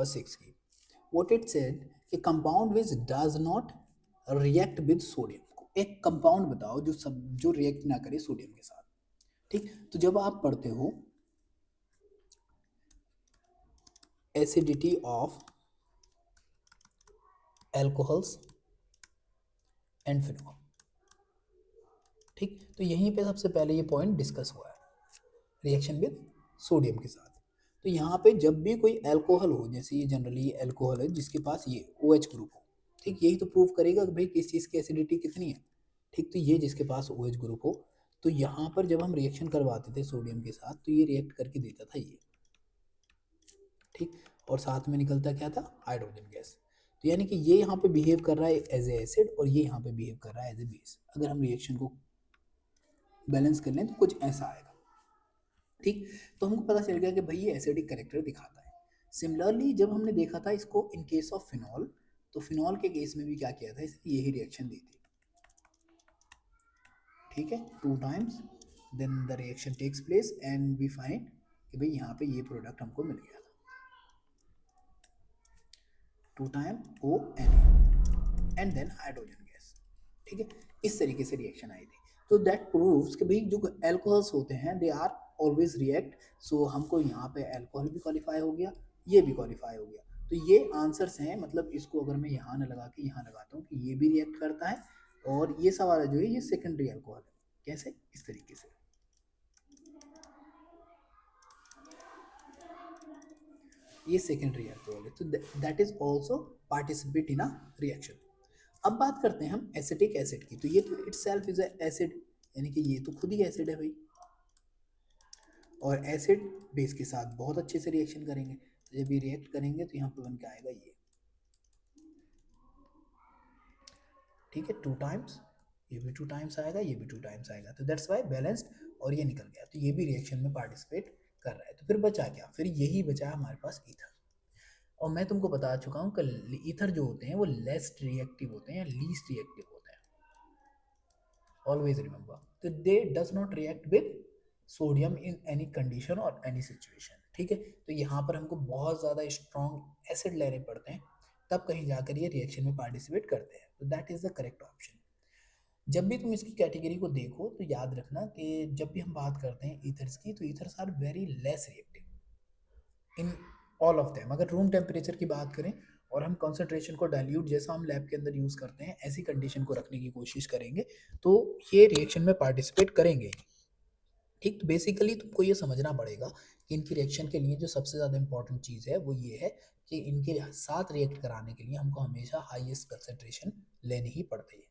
6 की what it said कि compound which does not react with sodium, एक compound बताओ जो रिएक्ट ना करे सोडियम के साथ। ठीक, तो जब आप पढ़ते हो acidity of alcohols and phenol, ठीक, तो यहीं पे सबसे पहले ये पॉइंट डिस्कस हुआ है रिएक्शन विद सोडियम के साथ। तो यहाँ पे जब भी कोई अल्कोहल हो, जैसे ये जनरली अल्कोहल है जिसके पास ये OH ग्रुप हो, ठीक, यही तो प्रूव करेगा कि भाई किस चीज़ की एसिडिटी कितनी है। ठीक, तो ये जिसके पास OH ग्रुप हो, तो यहाँ पर जब हम रिएक्शन करवाते थे सोडियम के साथ तो ये रिएक्ट करके देता था ये, ठीक, और साथ में निकलता क्या था, हाइड्रोजन गैस। तो यानी कि ये यहाँ पे बिहेव कर रहा है एज ए एसिड और ये यहाँ पे बिहेव कर रहा है एज ए बेस। अगर हम रिएक्शन को बैलेंस कर लें तो कुछ ऐसा आएगा। ठीक, तो हमको पता चल गया कि भाई ये एसिडिक कैरेक्टर दिखाता है। सिमिलरली जब हमने देखा था इसको इन केस ऑफ फिनॉल, तो फिनॉल के केस में भी क्या किया था, इसने यही रिएक्शन दी थी। ठीक है, 2 times, then the reaction takes place and we find कि भाई यहाँ पे ये प्रोडक्ट हमको मिल गया था, 2 time ONA and then hydrogen gas. ठीक है, इस तरीके से रिएक्शन आई थी। तो दैट प्रूव्स कि भाई जो अल्कोहल्स होते हैं दे आर ऑलवेज रिएक्ट। सो हमको यहाँ पे अल्कोहल भी क्वालिफाई हो गया, ये भी क्वालिफाई हो गया। तो ये आंसर्स हैं, मतलब इसको अगर मैं यहाँ ना लगा के यहाँ लगाता हूँ कि ये भी रिएक्ट करता है और ये सवाल जो है ये सेकेंडरी अल्कोहल है। कैसे, इस तरीके से ये सेकेंडरी अल्कोहल है, तो that is also participate in a reaction. अब बात करते हैं हम एसिटिक एसिड की। तो ये तो इटसेल्फ इज एसिड, यानी कि ये तो खुद ही एसिड है भाई, और एसिड बेस के साथ बहुत अच्छे से रिएक्शन करेंगे। तो जब ये रिएक्ट करेंगे तो यहाँ पे बन के आएगा ये, ठीक है, 2 टाइम्स, ये भी 2 टाइम्स आएगा, ये भी 2 टाइम्स आएगा, तो दैट्स वाई बैलेंस्ड, और ये निकल गया। तो ये भी रिएक्शन में पार्टिसिपेट कर रहा है। तो फिर बचा क्या, फिर यही बचा हमारे पास ईथर। और मैं तुमको बता चुका हूँ कि ईथर जो होते हैं वो लेस रिएक्टिव होते हैं, लीस्ट रिएक्टिव होते हैं, ऑलवेज रिमेंबर। तो दे does not react with sodium in any condition और एनी सिचुएशन। ठीक है, तो यहाँ पर हमको बहुत ज़्यादा स्ट्रॉन्ग एसिड लेने पड़ते हैं, तब कहीं जाकर ये रिएक्शन में पार्टिसिपेट करते हैं। तो that is the correct option. जब भी तुम इसकी कैटेगरी को देखो तो याद रखना कि जब भी हम बात करते हैं ईथर्स की, तो ethers are very less reactive in all of them. अगर रूम टेम्परेचर की बात करें और हम कॉन्सेंट्रेशन को डाइल्यूट जैसा हम लैब के अंदर यूज़ करते हैं ऐसी कंडीशन को रखने की कोशिश करेंगे तो ये रिएक्शन में पार्टिसिपेट करेंगे। ठीक, तो बेसिकली तुमको ये समझना पड़ेगा कि इनकी रिएक्शन के लिए जो सबसे ज़्यादा इंपॉर्टेंट चीज़ है वो ये है कि इनके साथ रिएक्ट कराने के लिए हमको हमेशा हाईएस्ट कंसेंट्रेशन लेनी ही पड़ती है।